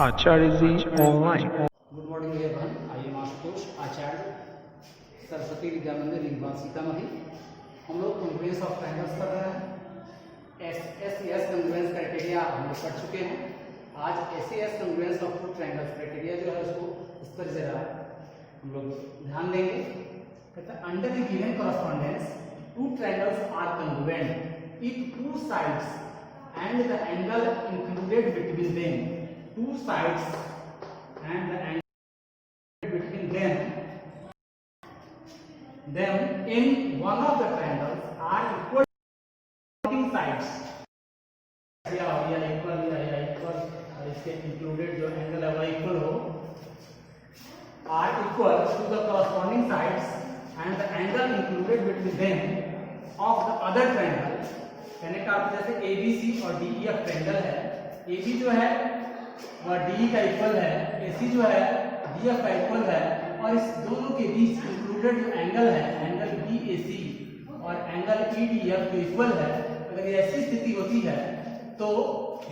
Acharya ji online. Good morning everyone, I am Ashutosh Acharya, Saraswati Vidya Mandir Rewa Sitamarhi. हम लोग conference of triangles कर रहे हैं। एस कॉन्फ्रेंस क्राइटेरिया हम लोग कर चुके हैं। आज S conference of two triangles criteria जो है उसको इस पर जरा हम लोग ध्यान देंगे। कहते हैं under the given correspondence two triangles are congruent if two sides and the angle included between them, two sides and the angle between them in one of the triangles are equal to sides, या equal और इसके included जो angle है वह equal हो, are equal to the corresponding sides and the angle included between them of the other triangle। कहने का अर्थ जैसे ABC और DEF ट्रायंगल है, AB जो है वह DE का इक्वल है, AC जो है DF का इक्वल है, और इस दोनों के बीच इंक्लूडेड जो एंगल है एंगल BAC और एंगल EDF जो इक्वल है। अगर ये ऐसी स्थिति होती है तो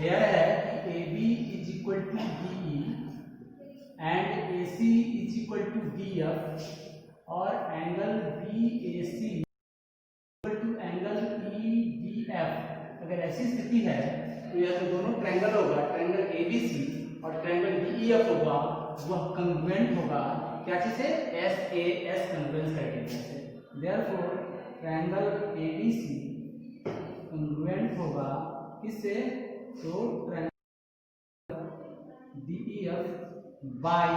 यह है कि AB is equal to DE and AC is equal to DF और angle BAC equal to angle EDF। अगर ऐसी स्थिति है तो यह जो दोनों ट्रायंगल होगा, ट्रायंगल ABC और ट्रायंगल DEF होगा, वह कॉन्ग्रुएंट होगा क्या चीज से? SAS कॉन्ग्रुएंस क्राइटेरिया से। देयरफॉर ट्रायंगल ABC कॉन्ग्रुएंट होगा किससे? तो triangle DEF by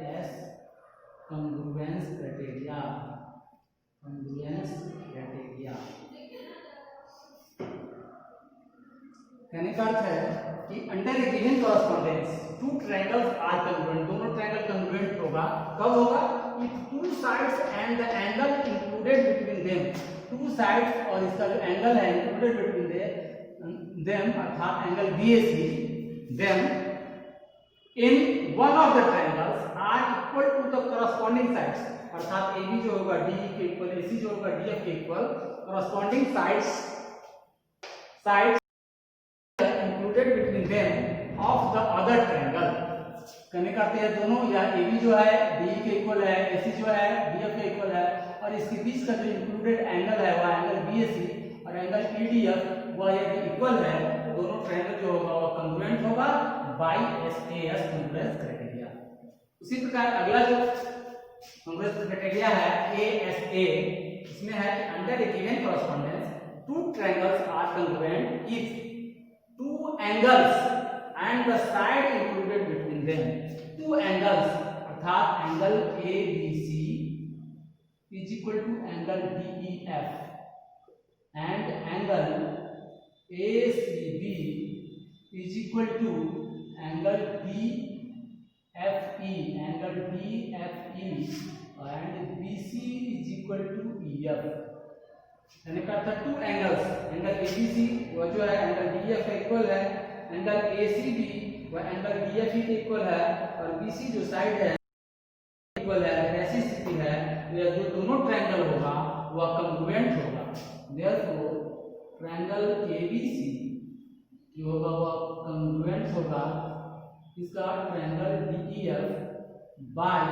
SAS congruence criteria. कहने का अर्थ है कि under a given correspondence two triangles are congruent, दोनों ट्रायंगल कॉन्ग्रुएंट होगा। कब होगा? If two sides and the angle included between them, two sides और इसका जो एंगल है इंक्लूडेड बिटवीन देम अर्थात angle BAC them in one of the triangles are equal to the corresponding sides, अर्थात AB जो होगा DE के equal, AC जो होगा DF के equal, corresponding sides included between them of the other triangle। कहने का अर्थ है दोनों, या AB जो है DE के इक्वल है, AC जो है DF के इक्वल है, और इसके बीच का जो इंक्लूडेड एंगल है वह एंगल BAC और एंगल EDF वह यदि इक्वल है तो दोनों ट्रायंगल जो होगा वह कॉन्ग्रुएंट होगा बाय SAS कॉन्ग्रुएंस क्राइटेरिया। उसी प्रकार अगला जो कॉन्ग्रुएंस क्राइटेरिया है ASA, इसमें है कि under a given correspondence two triangles are congruent if two angles and the side included between them, two angles अर्थात angle ABC is equal to angle DEF and angle ACB is equal to angle DFE and BC is equal to EF। यानी का two angles, angle ABC वो जो है angle DF के equal है, angle ACB वो angle DFE के equal है, और BC जो साइड है इक्वल है। अगर ऐसी स्थिति है तो यह जो दोनों ट्रायंगल होगा वह कॉन्ग्रुएंट होगा। देयरफॉर ट्रायंगल ABC जो होगा वह कॉन्ग्रुएंट होगा इसका triangle DEF by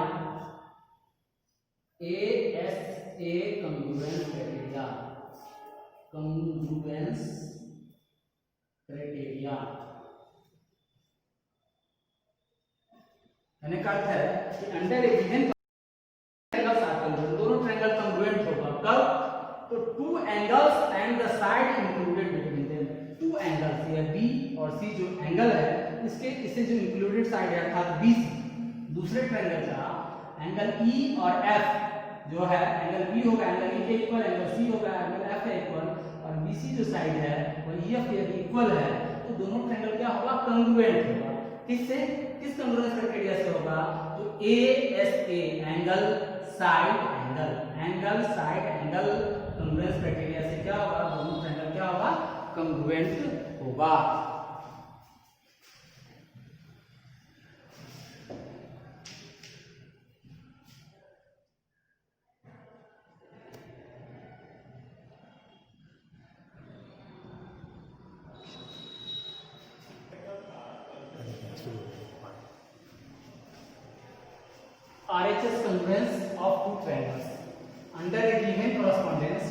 ASA congruence criteria. Congruence criteria कहने का अर्थ है कि under a given triangles are congruent, दोनों ट्रायंगल कॉन्ग्रुएंट होगा। कब? तो two angles and the side included between them, two angles, ये B और C जो एंगल है इससे जो इंक्लूडेड साइड है अर्थात BC, दूसरे ट्रायंगल का एंगल E और F जो है एंगल B होगा एंगल E के इक्वल, एंगल C होगा एंगल F के इक्वल, और BC जो साइड है वो EF के इक्वल है, तो दोनों ट्रायंगल क्या होगा? कॉन्ग्रुएंट होगा। किससे? किस कॉन्ग्रुएंस क्राइटेरिया से होगा? तो ASA angle side angle congruence criteria से क्या होगा? दोनों ट्रायंगल क्या होगा? कॉन्ग्रुएंट होगा। RHS congruence of two triangles. Under a given correspondence,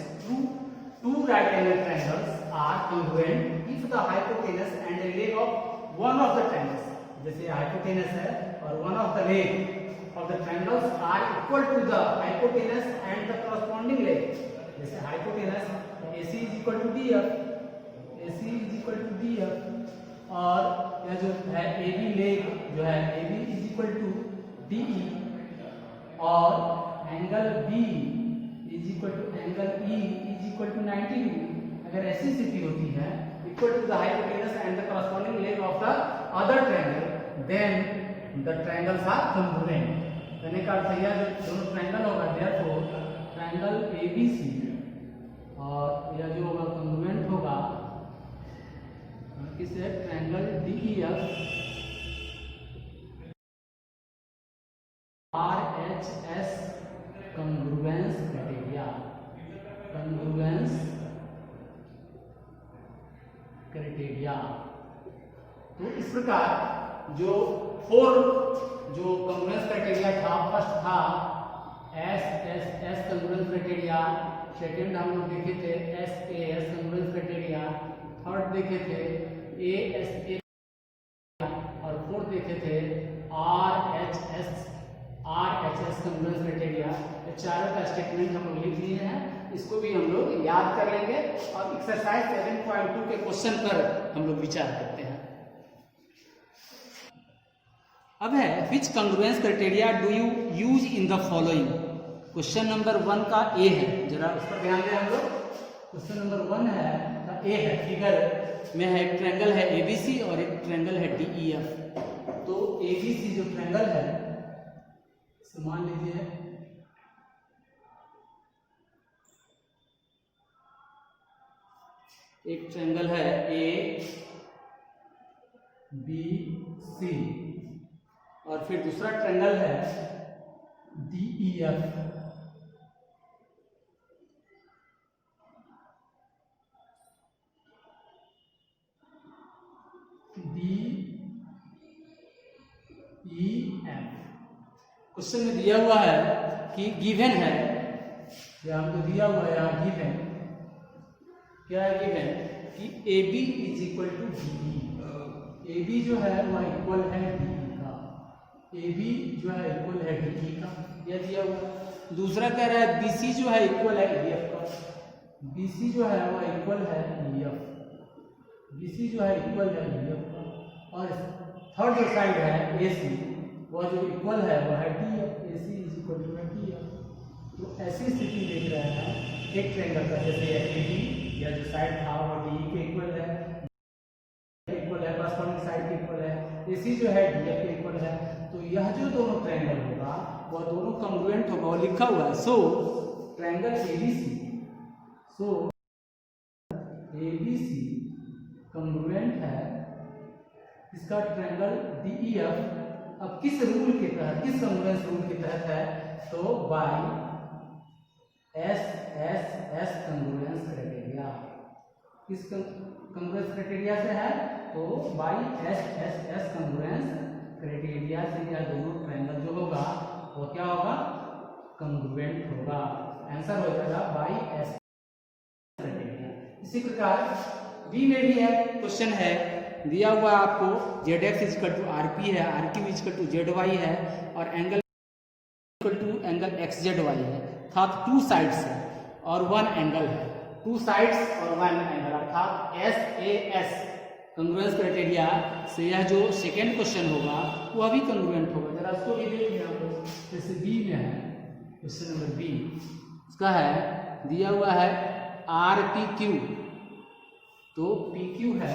two right angle triangles are congruent if the hypotenuse and the leg of one of the triangles, जैसे hypotenuse है और one of the leg of the triangles are equal to the hypotenuse and the corresponding leg. जैसे hypotenuse AC is equal to DF, AC is equal to DF और यह जो है AB leg जो है AB is equal to DE और angle B is equal to angle E is equal to 90 degree. अगर ऐसी स्थिति होती है equal to the hypotenuse and the corresponding leg of the other triangle, then the triangles are congruent. कहने का अर्थ यह जो दोनों ट्रायंगल होगा देयरफॉर ट्रायंगल ABC और यह जो होगा कॉन्ग्रुएंट होगा किससे, triangle DEF RHS congruence criteria, congruence criteria। तो इस प्रकार जो congruence criteria था, फर्स्ट था SSS congruence criteria, सेकेंड हम लोग देखे थे SAS congruence criteria, थर्ड देखे थे ASA और फोर्थ देखे थे RHS congruence criteria। ये चारों का स्टेटमेंट हम लोग लिख लिए हैं, इसको भी हम लोग याद कर लेंगे और एक्सरसाइज 7.2 के क्वेश्चन पर हम लोग विचार करते हैं। अब है विच congruence criteria do you use in the following. Question number 1 का ए है, जरा उस पर ध्यान दें हम लोग। क्वेश्चन नंबर 1 है ए है, फिगर में है एक ट्रायंगल है ABC और एक ट्रायंगल है DEF। तो ABC जो ट्रायंगल है मान लीजिए एक ट्रायंगल है ABC और फिर दूसरा ट्रायंगल है DEF। क्वेश्चन में दिया हुआ है कि गिवन है, या हमको दिया हुआ है यहाँ गिवन, क्या है गिवन कि AB is equal to DE। AB जो है वह इक्वल है DE का, AB जो है इक्वल है DE का, यह दिया हुआ। दूसरा कह रहा है BC जो है इक्वल है EF का, BC जो है वह इक्वल है EF, BC जो है इक्वल है EF का। और थर्ड जो साइड है AC वह जो इक्वल है वह है DF, AC is equal to DF। तो ऐसी स्थिति देख रहे हैं एक ट्रायंगल का, जैसे AB या जो साइड था वह DE के इक्वल है, करस्पॉन्डिंग साइड के इक्वल है, AC जो है DF के इक्वल है। तो यह जो दोनों ट्रायंगल होगा वह दोनों कॉन्ग्रुएंट होगा, और लिखा हुआ है सो ट्रायंगल ABC कॉन्ग्रुएंट है इसका ट्रायंगल DEF। अब किस रूल के तहत, किस कॉन्ग्रुएंस रूल के तहत है, तो बाय SSS कॉन्ग्रुएंस क्राइटेरिया। किस कॉन्ग्रुएंस क्राइटेरिया से है, तो बाय SSS कॉन्ग्रुएंस क्राइटेरिया से यह दोनों ट्रायंगल जो होगा वो क्या होगा, कॉन्ग्रुएंट होगा। आंसर हो जाएगा बाय SSS क्राइटेरिया। इसी प्रकार बी में भी है, क्वेश्चन है दिया हुआ आपको ZX is equal to RP है, RQ is equal to ZY है और angle equal to angle XZY है, अर्थात टू साइड्स है और वन एंगल है, टू साइड्स और वन एंगल, अर्थात SAS कॉन्ग्रुएंस क्राइटेरिया से यह जो सेकेंड क्वेश्चन होगा वह भी कॉन्ग्रुएंट होगा। जरा उसको भी देख लिया आपको, जैसे बी में है क्वेश्चन नंबर बी, उसका है दिया हुआ है RPQ, तो PQ है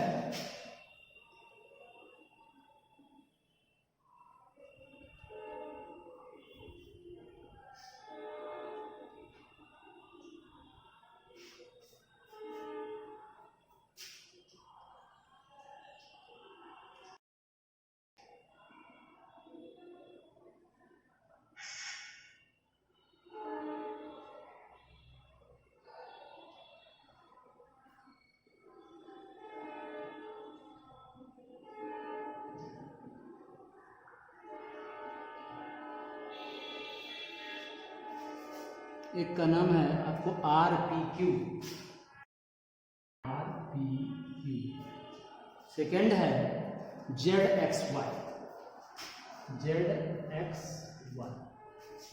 एक का नाम है आपको RPQ, सेकेंड है ZXY,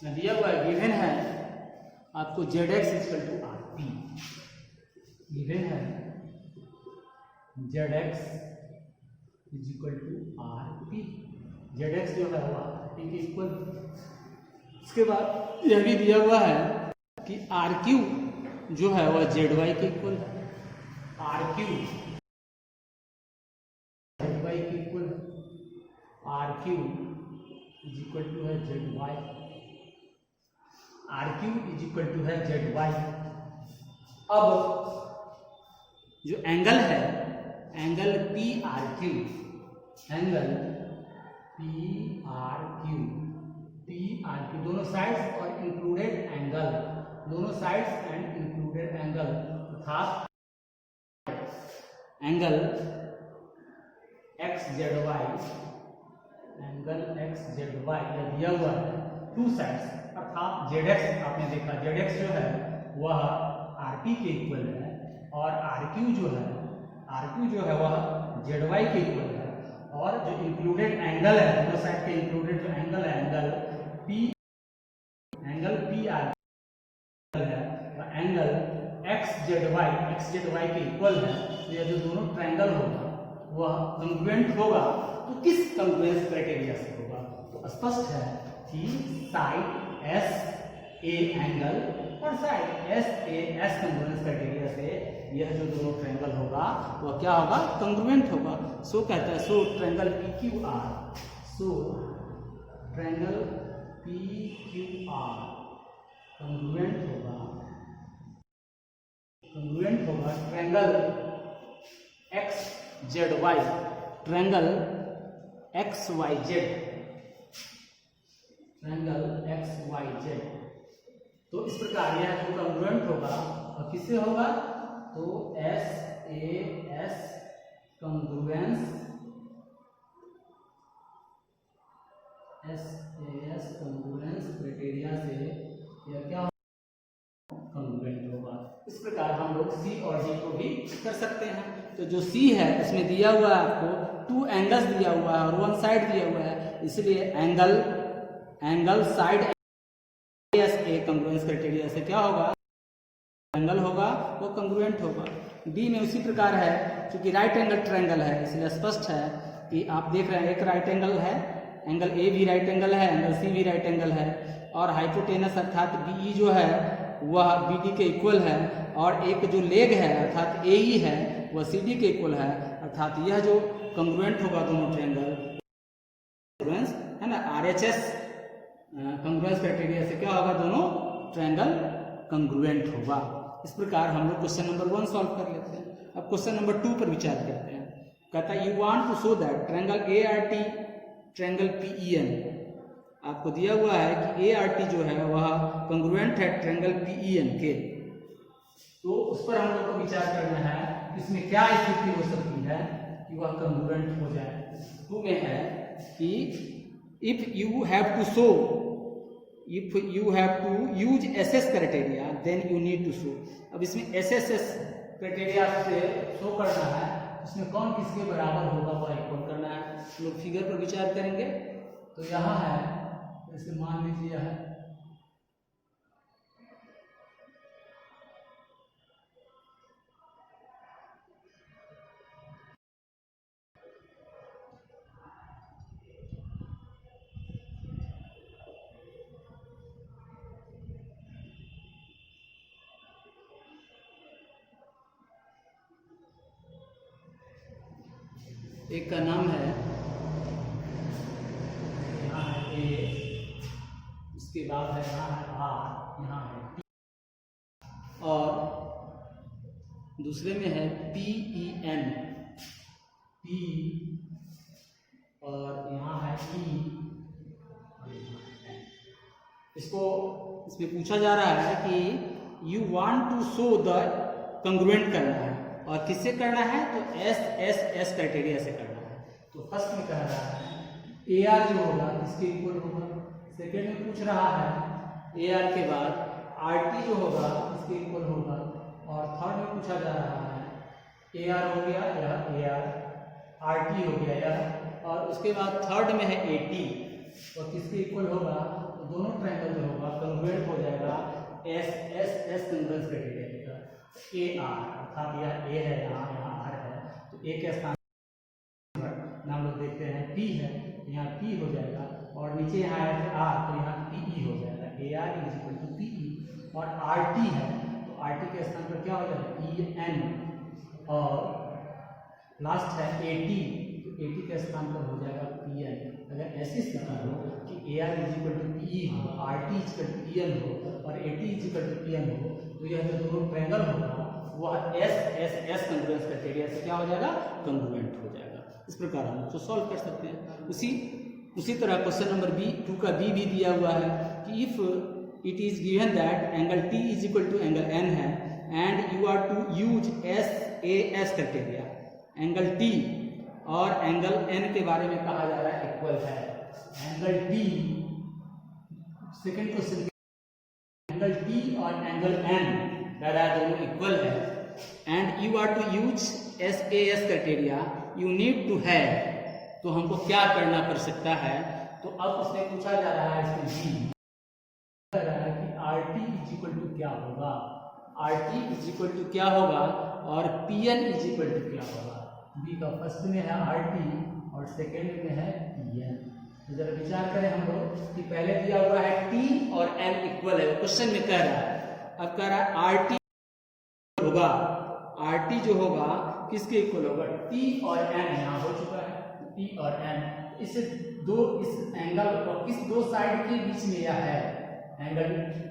में दिया हुआ है, गिवन है आपको ZX equal to RP, given है ZX is equal to RP, ZX जो है वो RP के इक्वल। इसके बाद यह भी दिया हुआ है कि RQ जो है वह ZY के इक्वल है, RQ ZY के equal, RQ is equal to है ZY, RQ is equal to है ZY। अब जो एंगल है, एंगल PRQ, एंगल PRQ दोनों साइड्स और इंक्लूडेड एंगल, दोनों साइड्स एंड इंक्लूडेड एंगल, अर्थात एंगल XZY, एंगल XZY यह दिया हुआ है टू साइड्स, अर्थात ZX आपने देखा, ZX जो है वह RP के इक्वल है और RQ जो है वह ZY के इक्वल है, और जो इंक्लूडेड एंगल है, दोनों साइड के इंक्लूडेड जो एंगल है, एंगल PR है, एंगल XZY के इक्वल है। तो यह जो दोनों ट्रायंगल होगा वह कंग्रुएंट होगा, तो किस कंग्रुएंस क्राइटेरिया से होगा? तो स्पष्ट है कि साइड SA एंगल और साइड SAS कंग्रुएंस क्राइटेरिया से यह जो दोनों ट्रायंगल होगा वह क्या होगा? कंग्रुएंट होगा। सो कहता है, सो ट्रायंगल PQR, सो ट्रायंगल PQR कंग्रुएंट होगा ट्रायंगल XZY, ट्रायंगल XYZ, तो इस प्रकार यह जो कंग्रुएंट होगा और किससे होगा? तो SAS कंग्रुएंस क्राइटेरिया से यह क्या कंग्रुएंट होगा। इस प्रकार हम लोग C और D को भी कर सकते हैं। तो जो C है उसमें दिया हुआ है आपको टू एंगल्स दिया हुआ है और वन साइड दिया हुआ है, इसलिए एंगल साइड SA कंग्रुएंस क्राइटेरिया से क्या होगा? एंगल होगा वो कंग्रुएंट होगा। D में उसी प्रकार है, क्योंकि राइट एंगल ट्रायंगल है, इसलिए स्पष्ट है कि आप देख रहे हैं एक राइट एंगल है, एंगल A भी राइट एंगल है, एंगल C भी राइट एंगल है, और हाइपोटेनस अर्थात BE जो है वह BD के इक्वल है, और एक जो लेग है अर्थात AE है वह CD के इक्वल है, अर्थात यह जो कंग्रुएंट होगा दोनों ट्रायंगल है ना, RHS कंग्रुएंस क्राइटेरिया से क्या होगा? दोनों ट्रायंगल कंग्रुएंट होगा। इस प्रकार हम लोग क्वेश्चन नंबर 1 सॉल्व कर लेते हैं। अब क्वेश्चन नंबर 2 पर विचार करते हैं। कहता है you want to show that triangle ART triangle PEN, आपको दिया हुआ है कि ART जो है वह कंग्रुएंट है ट्रायंगल PEN के, तो उस पर हम लोग को विचार करना है इसमें क्या स्थिति हो सकती है कि वह कंग्रुएंट हो जाए। 2 में है कि if you have to use SS criteria then you need to show। अब इसमें SSS क्राइटेरिया से शो करना है, इसमें कौन किसके बराबर होगा वह इक्वल करना है। हम लोग फिगर पर विचार करेंगे। तो यहाँ है, जैसे मान लीजिए है एक का नाम है, यहाँ है A, उसके बाद है यहाँ है R, यहाँ है T, और दूसरे में है PEN, P, और यहाँ है E, इसमें पूछा जा रहा है कि you want to show the congruent करना है, और किससे करना है? तो SSS क्राइटेरिया से करना है। तो फर्स्ट में कह रहा है AR जो होगा इसके इक्वल होगा, सेकेंड में पूछ रहा है AR के बाद आर टी जो होगा इसके इक्वल होगा। और थर्ड में पूछा जा रहा है ए आर हो गया, यह ए आर टी हो गया यह, और उसके बाद थर्ड में है ए टी, और किसके इक्वल होगा, तो दोनों ट्रायंगल जो होगा कन्वर्ट हो जाएगा S S S converse criteria A R, अर्थात यह ए है यहाँ आर है, तो ए के स्थान नाम लोग देखते हैं पी है, यहाँ पी हो जाएगा, और नीचे यहाँ है आर, तो यहाँ पीई हो जाएगा, A R is equal to PE. और आर टी है तो आर टी के स्थान पर क्या हो जाएगा ई एन, और लास्ट है ए टी, तो ए टी के स्थान पर हो जाएगा पी एन। अगर ऐसी स्थिति हो कि A R is equal to PE हो, R T is equal to P N हो, और A T is equal to P N हो, तो यह जो दोनों ट्रायंगल होगा वह S S S congruence criteria से क्या हो जाएगा, कंग्रुएंट हो जाएगा। इस प्रकार हम उसको सॉल्व कर सकते हैं। उसी तरह क्वेश्चन नंबर बी 2 का बी भी दिया हुआ है कि if it is given that angle T is equal to angle N है and you are to use S A S criteria, angle T और एंगल एन के बारे में कहा जा रहा है इक्वल है। Angle T, second question, angle T और एंगल एन दोनों इक्वल है and you are to use S A S criteria, you need to have, तो हमको क्या करना पड़ सकता है। तो अब उसमें पूछा जा रहा है इसमें बी कह रहा है कि R T is equal to क्या होगा, R T is equal to क्या होगा, और P N is equal to क्या होगा। बी का फर्स्ट में है आर टी और सेकेंड में है पी एन। तो जरा विचार करें हम लोग कि पहले दिया हुआ है टी और एन इक्वल है, क्वेश्चन में कह रहा है, अब कह रहा है आर टी होगा, आर टी जो होगा किसके इक्वल होगा, टी और एन, यहाँ हो चुका है टी और एन। इस एंगल और किस दो साइड के बीच में यह है, एंगल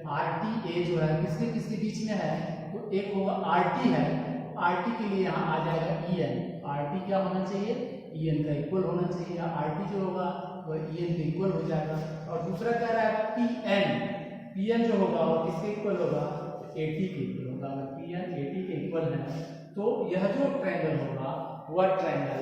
आर टी ए जो है किसके किसके बीच में है, तो एक होगा आर टी है, आर टी के लिए यहाँ आ जाएगा ई एन, आर टी क्या होना चाहिए, ई एन का इक्वल होना चाहिए, आर टी जो होगा वह ई एन के इक्वल हो जाएगा। और दूसरा कह रहा है पी एन जो होगा वो किसके इक्वल होगा, ए टी के इक्वल होगा। अगर पी एन ए टी के इक्वल है तो यह जो ट्रायंगल होगा वह triangle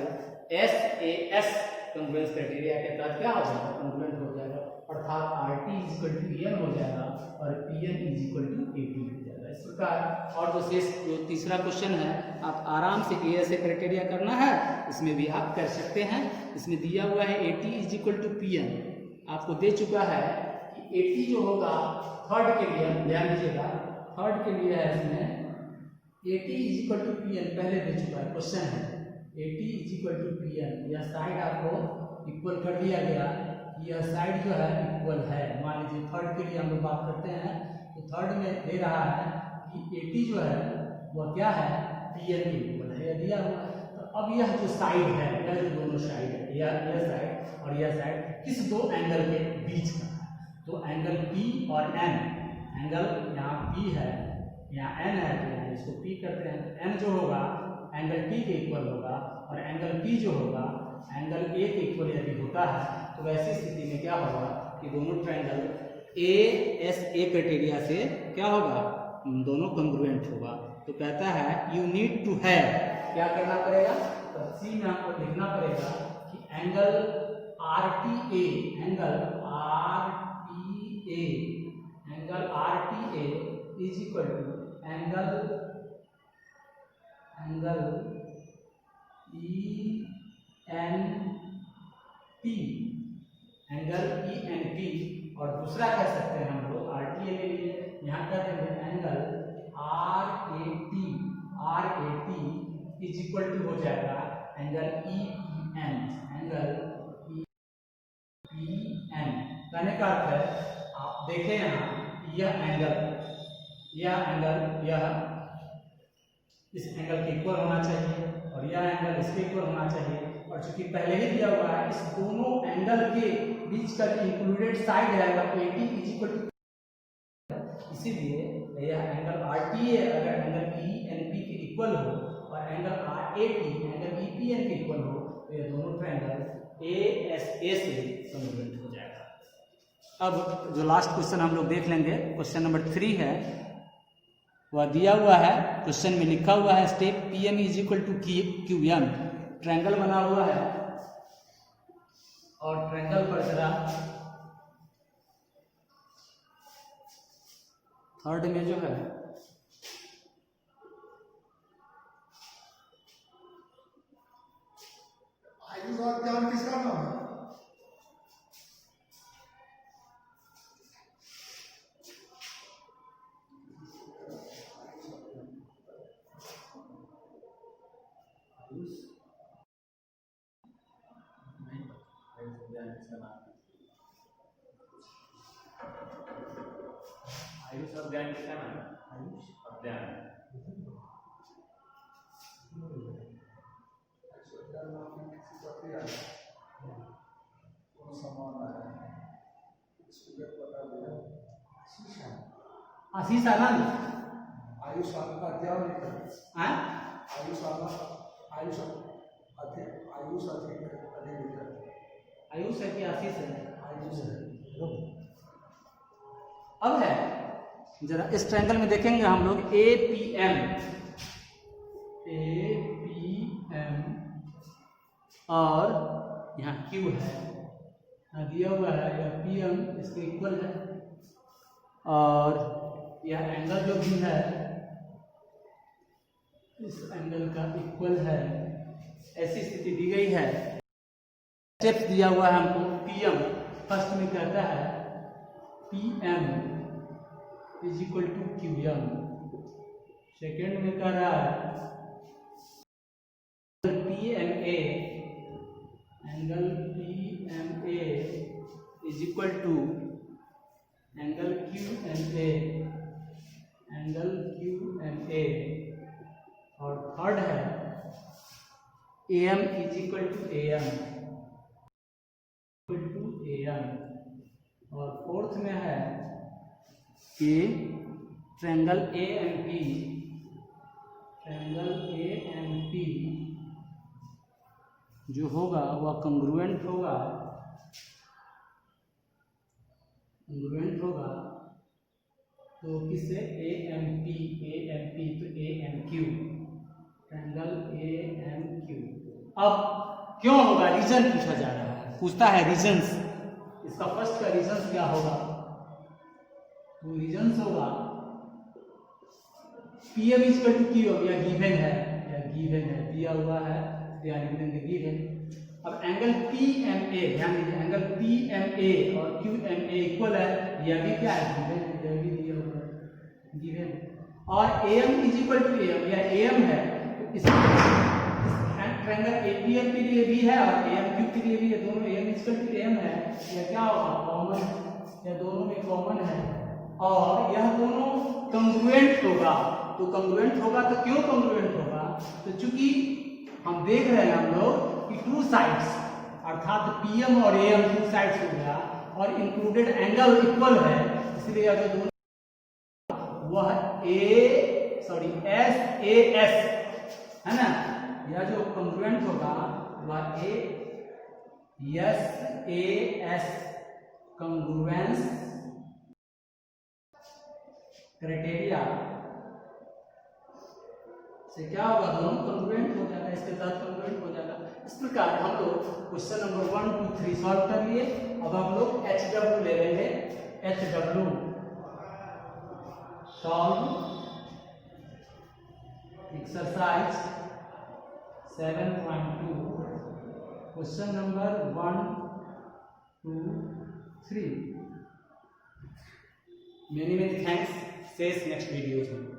S A S congruence criteria के तहत क्या हो जाएगा, कंग्रुएंट हो जाएगा, अर्थात R T is equal to E N हो जाएगा और P N is equal to A T हो जाएगा। इस प्रकार और जो तीसरा क्वेश्चन है आप आराम से ए एस ए क्राइटेरिया करना है, इसमें भी आप कर सकते हैं। इसमें दिया हुआ है A T is equal to P N, आपको दे चुका है कि ए टी जो होगा थर्ड के लिए, ध्यान दीजिएगा थर्ड के लिए है, इसमें A T is equal to P N पहले दे चुका है, क्वेश्चन है A T is equal to P N, यह साइड आपको इक्वल कर दिया गया, यह साइड जो है इक्वल है। मान लीजिए थर्ड के लिए हम लोग बात करते हैं तो थर्ड में दे रहा है कि ए टी जो है वह क्या है, पी एन के इक्वल है, यह दिया हुआ है। तो अब यह जो साइड है, यह जो दोनों साइड है, यह साइड और यह साइड किस दो एंगल के बीच का है, तो एंगल पी और एन, एंगल यहाँ पी है यहाँ एन है, तो इसको पी करते हैं, तो एन जो होगा एंगल टी के इक्वल होगा और एंगल पी जो होगा एंगल ए के इक्वल यदि होता है तो वैसी स्थिति में क्या होगा कि दोनों triangle A S A criteria से क्या होगा, दोनों कंग्रुएंट होगा। तो कहता है यू नीड टू हैव, क्या करना पड़ेगा, तो सी में आपको लिखना पड़ेगा कि angle R T A, angle R T A, angle R T A is equal to angle E N T, angle E N T, और दूसरा कह सकते हैं हम लोग आर टी ए के लिए, यहाँ कर देंगे angle R A T is equal to हो जाएगा angle E N, angle E N. कहने का अर्थ है आप देखें यहाँ यह एंगल यह इस एंगल के इक्वल होना चाहिए और यह एंगल इसके इक्वल होना चाहिए, और चूंकि पहले ही दिया हुआ है इस दोनों एंगल के बीच का इंक्लूडेड साइड है तो A T is equal to, इसीलिए यह एंगल आर टी ए अगर एंगल ई एन पी के इक्वल हो और angle R A T angle E P N के इक्वल हो तो यह दोनों ट्रायंगल ए एस ए से कंग्रुएंट हो जाएगा। अब जो लास्ट क्वेश्चन हम लोग देख लेंगे, क्वेश्चन नंबर 3 है, वह दिया हुआ है, क्वेश्चन में लिखा हुआ है step P M is equal to Q M, triangle बना हुआ है और ट्रायंगल पर जरा थर्ड में जो है आयुष और ज्ञान किसका नाम है? आयुष और ज्ञान किसका नाम है? आयुष और ज्ञान आशीष आनंद। आयुष अध्ययन हाँ? आयुष आयुष आयुष आयुष है कि आशीष है? आयुष अब है जरा इस ट्रायंगल में देखेंगे हम लोग APM और यहाँ Q है, यहाँ दिया हुआ है यह PM इसके इक्वल है और यह एंगल जो भी है इस एंगल का इक्वल है, ऐसी स्थिति दी गई है। स्टेप्स दिया हुआ है हमको। PM फर्स्ट में कहता है PM is equal to QM, second में कह रहा है PMA, angle PMA is equal to angle QMA, angle QMA, और थर्ड है AM is equal to AM, equal to AM, और फोर्थ में है कि ट्रायंगल AMP, ट्रायंगल AMP जो होगा वह कंग्रुएंट होगा, कंग्रुएंट होगा तो किससे? AMP, AMP तो AMQ, ट्रायंगल AMQ। अब क्यों होगा? रीजन पूछा जा रहा है, पूछता है रीजन्स। इसका फर्स्ट का रीजन्स क्या होगा? तो रीजन्स होगा PM इक्वल टू Q, या गिवन है, या गिवन है, दिया हुआ है या गिवन। अब एंगल PMA, ध्यान दीजिए, एंगल PMA और QMA इक्वल है, यह भी क्या है? गिवन है, यह भी दिया हुआ है, गिवन। और AM is equal to AM, या AM है, तो इस ट्रायंगल APM के लिए भी है और AMQ के लिए भी है, दोनों AM इक्वल टू AM है, यह क्या होगा? कॉमन, यह दोनों में कॉमन है और यह दोनों कंग्रुएंट होगा। तो कंग्रुएंट होगा तो क्यों कंग्रुएंट होगा? तो चूंकि हम देख रहे हैं हम लोग कि टू साइड्स अर्थात PM और AM टू साइड्स हो गया और इंक्लूडेड एंगल इक्वल है, इसलिए अगर दोनों वह SAS है ना, यह जो कंग्रुएंट होगा वह SAS कंग्रुएंस क्राइटेरिया से क्या होगा? दोनों कंग्रुएंट हो जाएगा, इसके साथ कंग्रुएंट हो जाएगा। इस प्रकार हम लोग क्वेश्चन नंबर 1, 2, 3 सॉल्व कर लिए। अब हम लोग HW ले लेंगे। HW solve exercise 7.2 question number 1, 2, 3। Many thanks. See you next videos.